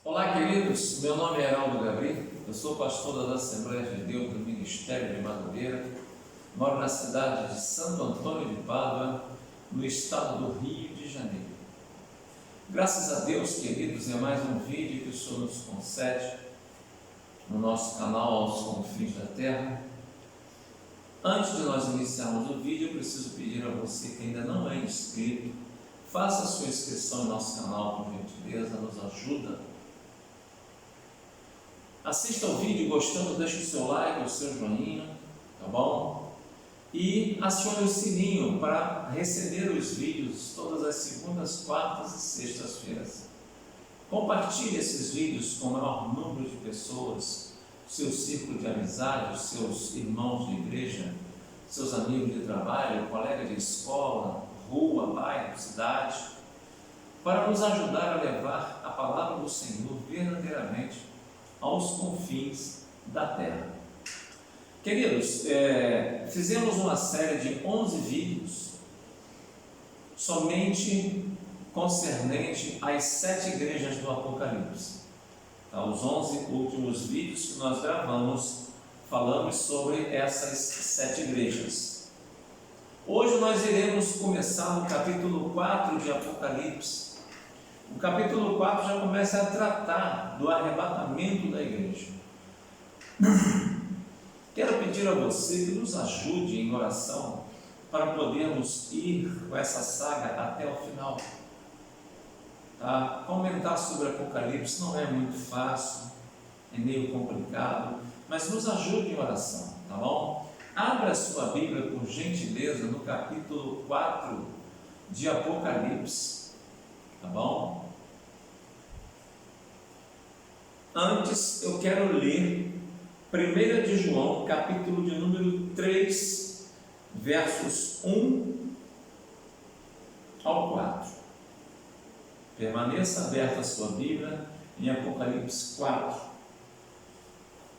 Olá, queridos. Meu nome é Heraldo Gabriel, eu sou pastor das Assembleias de Deus do Ministério de Madureira, moro na cidade de Santo Antônio de Pádua, no estado do Rio de Janeiro. Graças a Deus, queridos, é mais um vídeo que o Senhor nos concede no nosso canal Aos Confins da Terra. Antes de nós iniciarmos o vídeo, eu preciso pedir a você que ainda não é inscrito, faça a sua inscrição em nosso canal, por gentileza, nos ajuda. Assista ao vídeo gostando, deixe o seu like, o seu joinha, tá bom? E acione o sininho para receber os vídeos todas as segundas, quartas e sextas-feiras. Compartilhe esses vídeos com o maior número de pessoas, seu círculo de amizade, os seus irmãos de igreja, seus amigos de trabalho, colega de escola, rua, bairro, cidade, para nos ajudar a levar a palavra do Senhor verdadeiramente aos confins da terra. Queridos, fizemos uma série de 11 vídeos somente concernente às 7 igrejas do Apocalipse. Os 11 últimos vídeos que nós gravamos, falamos sobre essas 7 igrejas. Hoje nós iremos começar no capítulo 4 de Apocalipse. O capítulo 4 já começa a tratar do arrebatamento da igreja. Quero pedir a você que nos ajude em oração para podermos ir com essa saga até o final. Comentar sobre Apocalipse não é muito fácil, é meio complicado, mas nos ajude em oração, tá bom? Abra a sua Bíblia, por gentileza, no capítulo 4 de Apocalipse, tá bom? Antes, eu quero ler 1 de João, capítulo de número 3, versos 1 ao 4. Permaneça aberta a sua Bíblia em Apocalipse 4.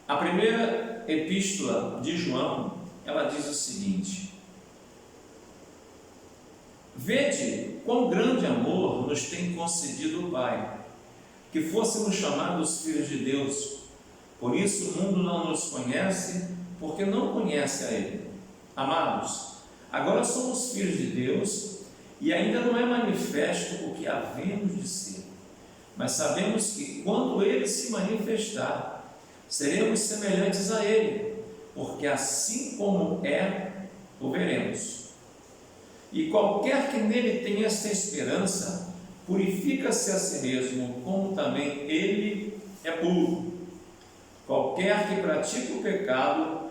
A primeira epístola de João, ela diz o seguinte: Vede quão grande amor nos tem concedido o Pai, que fôssemos chamados filhos de Deus. Por isso o mundo não nos conhece, porque não conhece a Ele. Amados, agora somos filhos de Deus, e ainda não é manifesto o que havemos de ser. Mas sabemos que quando Ele se manifestar, seremos semelhantes a Ele, porque assim como é, o veremos. E qualquer que nele tenha esta esperança, purifica-se a si mesmo, como também ele é puro. Qualquer que pratica o pecado,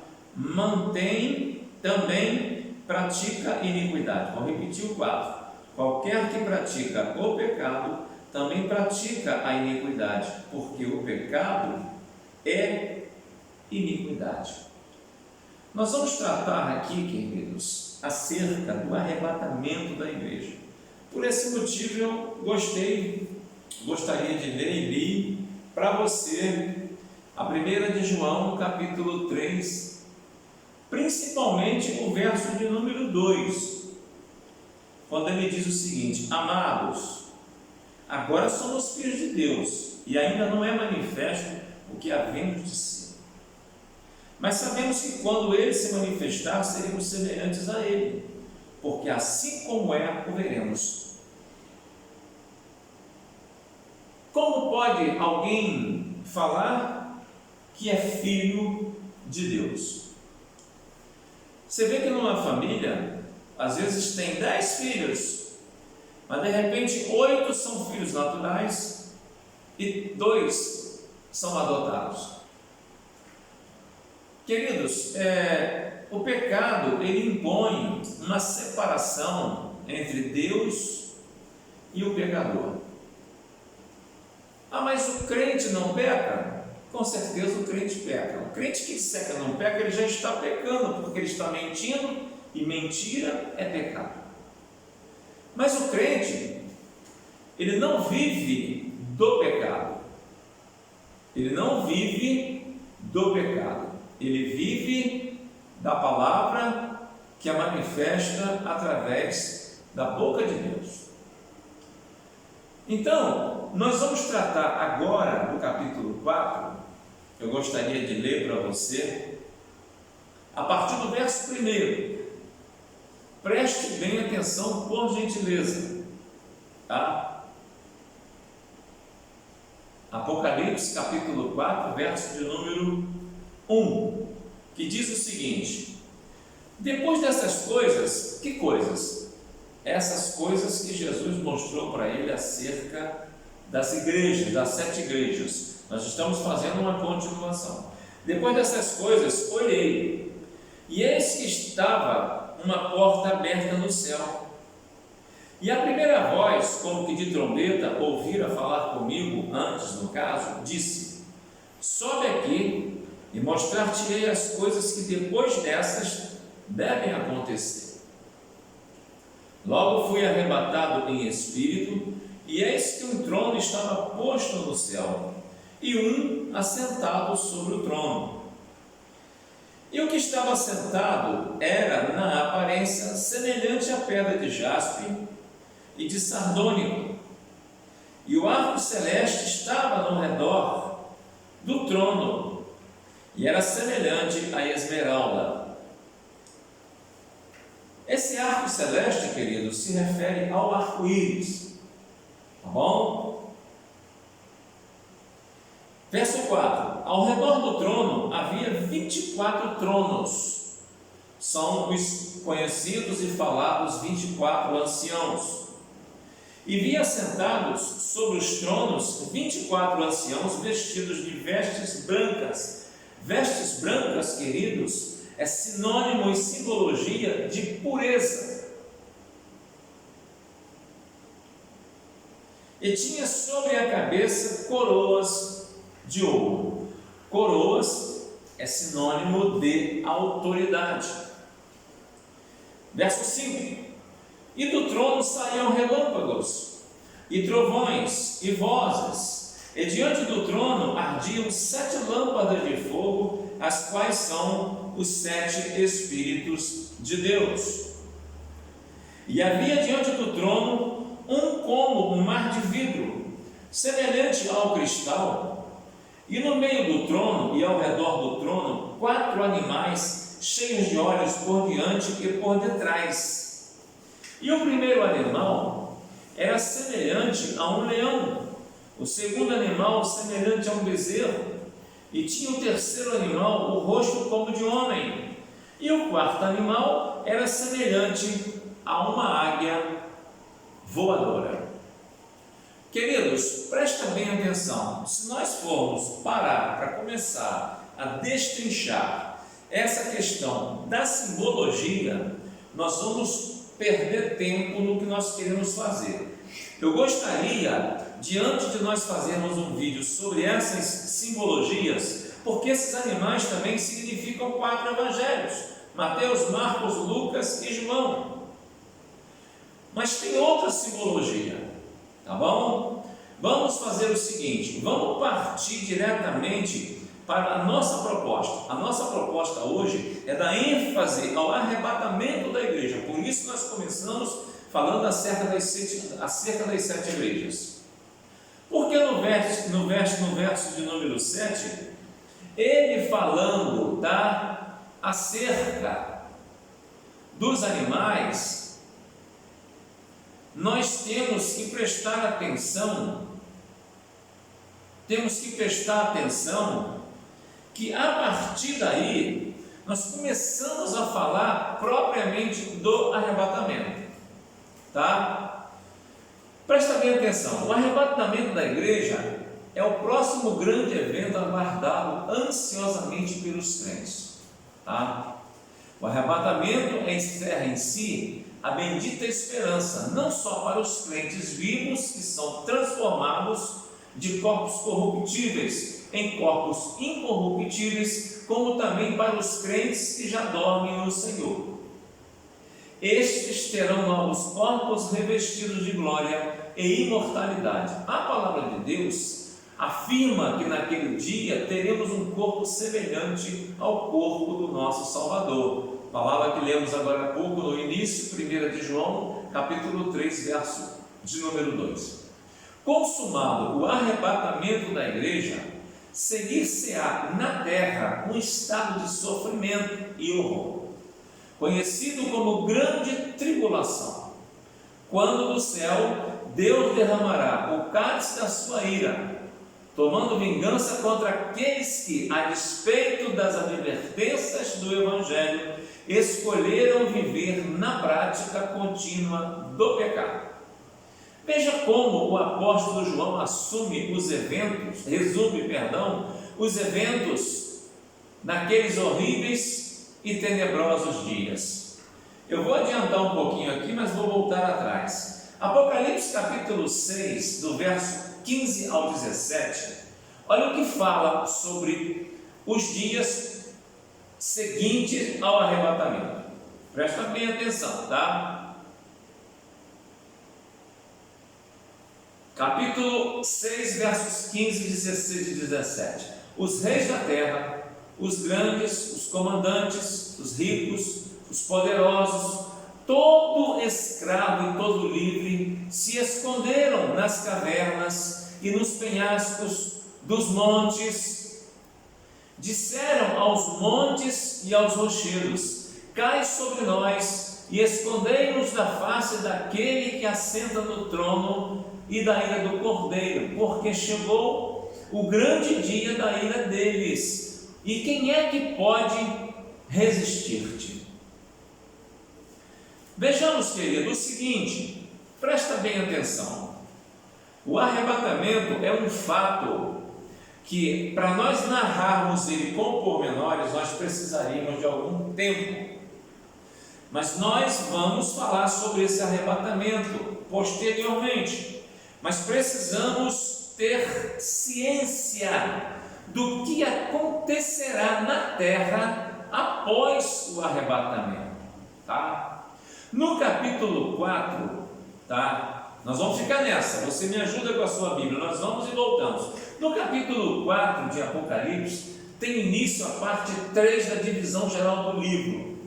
também pratica iniquidade. Vou repetir o 4. Qualquer que pratica o pecado, também pratica a iniquidade, porque o pecado é iniquidade. Nós vamos tratar aqui, queridos, acerca do arrebatamento da igreja. Por esse motivo eu gostaria de ler e li para você a 1 de João, capítulo 3, principalmente o verso de número 2, quando ele diz o seguinte: Amados, agora somos filhos de Deus, e ainda não é manifesto o que havemos de ser. Mas sabemos que quando Ele se manifestar, seremos semelhantes a Ele, porque assim como é, o veremos. Como pode alguém falar que é filho de Deus? Você vê que numa família, às vezes tem 10 filhos, mas de repente 8 são filhos naturais e 2 são adotados. Queridos, o pecado, ele impõe uma separação entre Deus e o pecador. Mas o crente não peca? Com certeza o crente peca. O crente que disser que não peca, ele já está pecando, porque ele está mentindo, e mentira é pecado. Mas o crente, ele não vive do pecado. Ele não vive do pecado. Ele vive da palavra que a manifesta através da boca de Deus. Então, nós vamos tratar agora do capítulo 4, eu gostaria de ler para você, a partir do verso 1. Preste bem atenção, por gentileza, tá? Apocalipse capítulo 4, verso de número 1, que diz o seguinte: depois dessas coisas, que coisas? Essas coisas que Jesus mostrou para ele acerca das igrejas, das 7 igrejas. Nós estamos fazendo uma continuação. Depois dessas coisas, olhei, e eis que estava uma porta aberta no céu. E a primeira voz, como que de trombeta, ouvira falar comigo, antes no caso, disse: sobe aqui e mostrar-te-ei as coisas que depois dessas devem acontecer. Logo fui arrebatado em espírito, e eis que um trono estava posto no céu, e um assentado sobre o trono. E o que estava sentado era, na aparência, semelhante à pedra de jaspe e de sardônico, e o arco celeste estava no redor do trono, e era semelhante à esmeralda. Esse arco celeste, querido, se refere ao arco-íris, tá bom? Verso 4: ao redor do trono havia 24 tronos, são os conhecidos e falados 24 anciãos, e vi assentados sobre os tronos 24 anciãos vestidos de vestes brancas. Vestes brancas, queridos, é sinônimo e simbologia de pureza. E tinha sobre a cabeça coroas de ouro. Coroas é sinônimo de autoridade. Verso 5: e do trono saíam relâmpagos, e trovões, e vozes, e diante do trono ardiam 7 lâmpadas de fogo, as quais são os 7 Espíritos de Deus. E havia diante do trono como um mar de vidro, semelhante ao cristal, e no meio do trono e ao redor do trono 4 animais cheios de olhos por diante e por detrás. E o primeiro animal era semelhante a um leão, o segundo animal semelhante a um bezerro, e tinha o terceiro animal o rosto como de homem, e o quarto animal era semelhante a uma águia voadora. Queridos, presta bem atenção. Se nós formos parar para começar a destrinchar essa questão da simbologia, nós vamos perder tempo no que nós queremos fazer. Eu gostaria, diante de nós fazermos um vídeo sobre essas simbologias, porque esses animais também significam 4 evangelhos: Mateus, Marcos, Lucas e João. Mas tem outra simbologia, tá bom? Vamos fazer o seguinte, vamos partir diretamente para a nossa proposta. A nossa proposta hoje é dar ênfase ao arrebatamento da igreja. Por isso nós começamos falando acerca das 7 igrejas. Porque no verso de número 7, ele falando acerca dos animais, nós temos que prestar atenção, que a partir daí nós começamos a falar propriamente do arrebatamento, tá? Presta bem atenção, o arrebatamento da igreja é o próximo grande evento aguardado ansiosamente pelos crentes, tá? O arrebatamento encerra em si a bendita esperança, não só para os crentes vivos que são transformados de corpos corruptíveis em corpos incorruptíveis, como também para os crentes que já dormem no Senhor. Estes terão novos corpos revestidos de glória e imortalidade. A palavra de Deus afirma que naquele dia teremos um corpo semelhante ao corpo do nosso Salvador. Palavra que lemos agora há pouco no início, 1 de João, capítulo 3, verso de número 2. Consumado o arrebatamento da igreja, seguir-se-á na terra um estado de sofrimento e horror, conhecido como grande tribulação, quando do céu Deus derramará o cálice da sua ira, tomando vingança contra aqueles que, a despeito das advertências do Evangelho, escolheram viver na prática contínua do pecado. Veja como o apóstolo João resume os eventos naqueles horríveis e tenebrosos dias. Eu vou adiantar um pouquinho aqui, mas vou voltar atrás. Apocalipse capítulo 6, do verso 15 ao 17, olha o que fala sobre os dias seguintes ao arrebatamento. Presta bem atenção, tá? Capítulo 6, versos 15, 16 e 17. Os reis da terra, os grandes, os comandantes, os ricos, os poderosos, todo escravo e todo livre, se esconderam nas cavernas e nos penhascos dos montes. Disseram aos montes e aos rochedos: cai sobre nós e escondei-nos da face daquele que assenta no trono e da ira do Cordeiro, porque chegou o grande dia da ira deles. E quem é que pode resistir-te? Vejamos, querido, o seguinte, presta bem atenção. O arrebatamento é um fato que, para nós narrarmos ele com pormenores, nós precisaríamos de algum tempo. Mas nós vamos falar sobre esse arrebatamento posteriormente. Mas precisamos ter ciência do que acontecerá na terra após o arrebatamento, tá? No capítulo 4, tá? Nós vamos ficar nessa, você me ajuda com a sua Bíblia, nós vamos e voltamos. No capítulo 4 de Apocalipse, tem início a parte 3 da divisão geral do livro,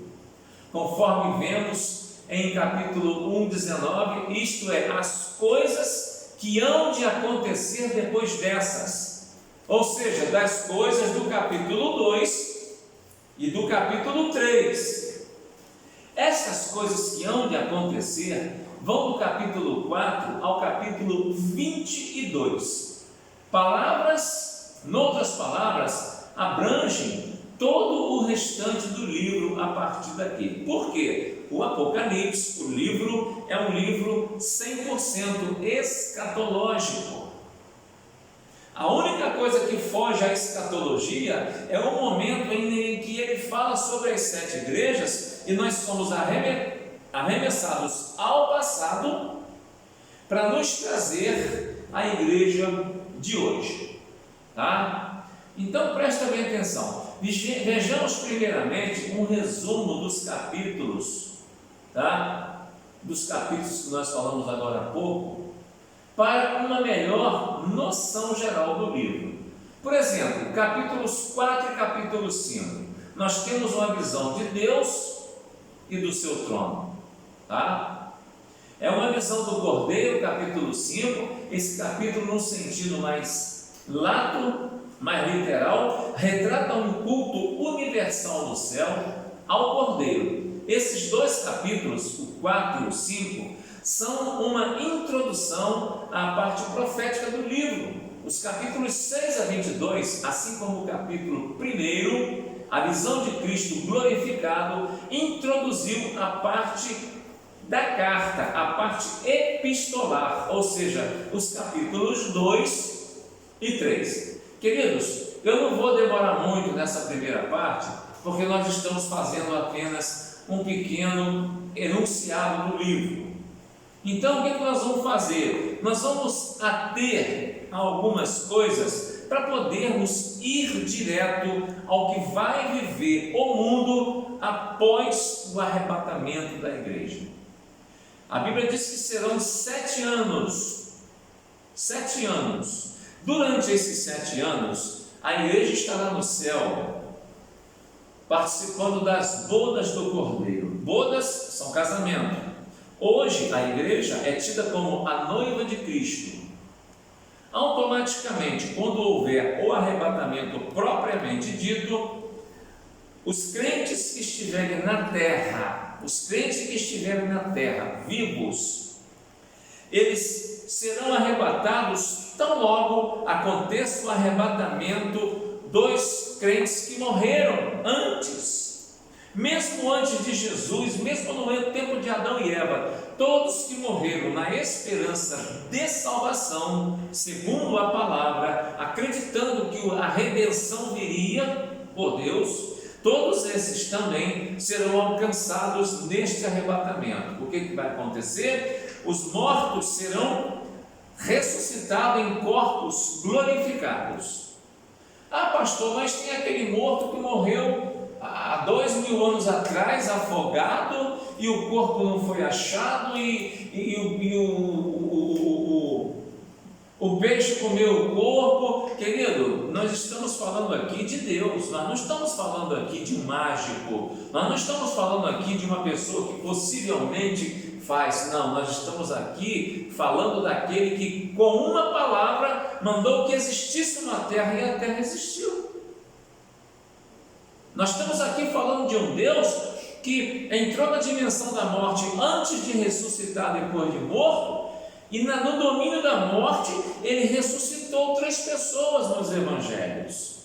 conforme vemos em capítulo 1, 19, isto é, as coisas que hão de acontecer depois dessas, ou seja, das coisas do capítulo 2 e do capítulo 3. Essas coisas que hão de acontecer vão do capítulo 4 ao capítulo 22. Noutras palavras, abrangem todo o restante do livro a partir daqui. Por quê? O Apocalipse, o livro, é um livro 100% escatológico. A única coisa que foge à escatologia é o momento em que ele fala sobre as 7 igrejas e nós somos arremessados ao passado para nos trazer a igreja de hoje, tá? Então presta bem atenção. Vejamos primeiramente um resumo dos capítulos, tá? Dos capítulos que nós falamos agora há pouco, para uma melhor noção geral do livro. Por exemplo, capítulos 4 e capítulo 5, nós temos uma visão de Deus e do seu trono, tá? É uma visão do Cordeiro, capítulo 5, esse capítulo num sentido mais lato, mais literal, retrata um culto universal no céu ao Cordeiro. Esses dois capítulos, o 4 e o 5, são uma introdução à parte profética do livro. Os capítulos 6 a 22, assim como o capítulo 1, a visão de Cristo glorificado, introduziu a parte da carta, a parte epistolar, ou seja, os capítulos 2 e 3. Queridos, eu não vou demorar muito nessa primeira parte, porque nós estamos fazendo apenas um pequeno enunciado do livro. Então, o que nós vamos fazer? Nós vamos ater a algumas coisas para podermos ir direto ao que vai viver o mundo após o arrebatamento da igreja. A Bíblia diz que serão 7 anos. 7 anos. Durante esses 7 anos, a igreja estará no céu, participando das bodas do Cordeiro. Bodas são casamento. Hoje, a igreja é tida como a noiva de Cristo. Automaticamente, quando houver o arrebatamento propriamente dito, os crentes que estiverem na terra, vivos, eles serão arrebatados tão logo aconteça o arrebatamento dos crentes que morreram antes, mesmo antes de Jesus, mesmo no tempo de Adão e Eva. Todos que morreram na esperança de salvação, segundo a palavra, acreditando que a redenção viria por Deus, todos esses também serão alcançados neste arrebatamento. O que vai acontecer? Os mortos serão ressuscitados em corpos glorificados. Ah, pastor, mas tem aquele morto que morreu há 2000 anos atrás, afogado, e o corpo não foi achado, o peixe comeu o corpo. Querido, nós estamos falando aqui de Deus, nós não estamos falando aqui de um mágico, nós não estamos falando aqui de uma pessoa que possivelmente faz, não, nós estamos aqui falando daquele que com uma palavra mandou que existisse uma terra e a terra existiu. Nós estamos aqui falando de um Deus que entrou na dimensão da morte antes de ressuscitar depois de morto, e no domínio da morte ele ressuscitou 3 pessoas nos evangelhos.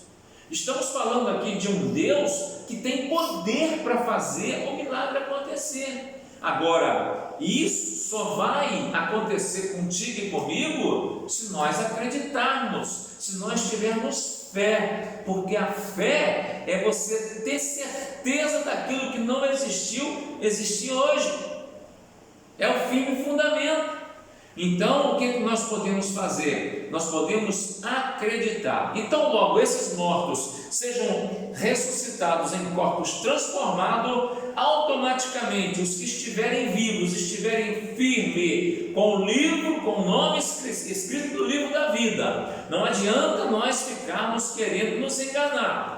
Estamos falando aqui de um Deus que tem poder para fazer o milagre acontecer. Agora, isso só vai acontecer contigo e comigo se nós acreditarmos, se nós tivermos fé, porque a fé é você ter certeza daquilo que não existiu, existe hoje. É o firme fundamento. Então, o que nós podemos fazer? Nós podemos acreditar. Então, logo esses mortos sejam ressuscitados em corpos transformados, automaticamente os que estiverem vivos, estiverem firmes com o livro, com o nome escrito no livro da vida. Não adianta nós ficarmos querendo nos enganar.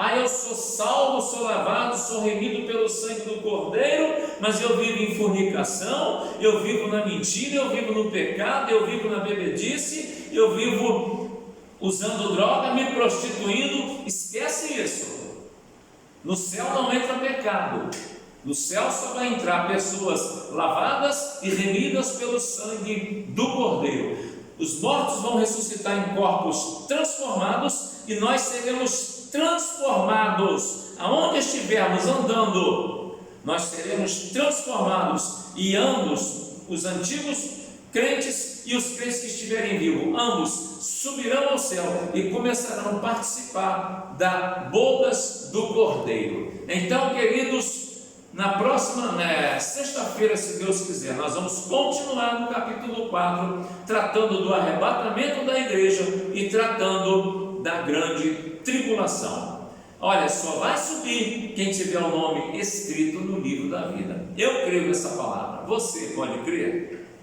Ah, eu sou salvo, sou lavado, sou remido pelo sangue do Cordeiro, mas eu vivo em fornicação, eu vivo na mentira, eu vivo no pecado, eu vivo na bebedice, eu vivo usando droga, me prostituindo. Esquece isso. No céu não entra pecado. No céu só vai entrar pessoas lavadas e remidas pelo sangue do Cordeiro. Os mortos vão ressuscitar em corpos transformados e nós seremos transformados. Aonde estivermos andando, nós seremos transformados, e ambos, os antigos crentes e os crentes que estiverem vivos, ambos subirão ao céu e começarão a participar das bodas do Cordeiro. Então, queridos, na próxima sexta-feira, se Deus quiser, nós vamos continuar no capítulo 4, tratando do arrebatamento da igreja e tratando da grande tribulação. Olha, só vai subir quem tiver o nome escrito no livro da vida. Eu creio nessa palavra. Você pode crer?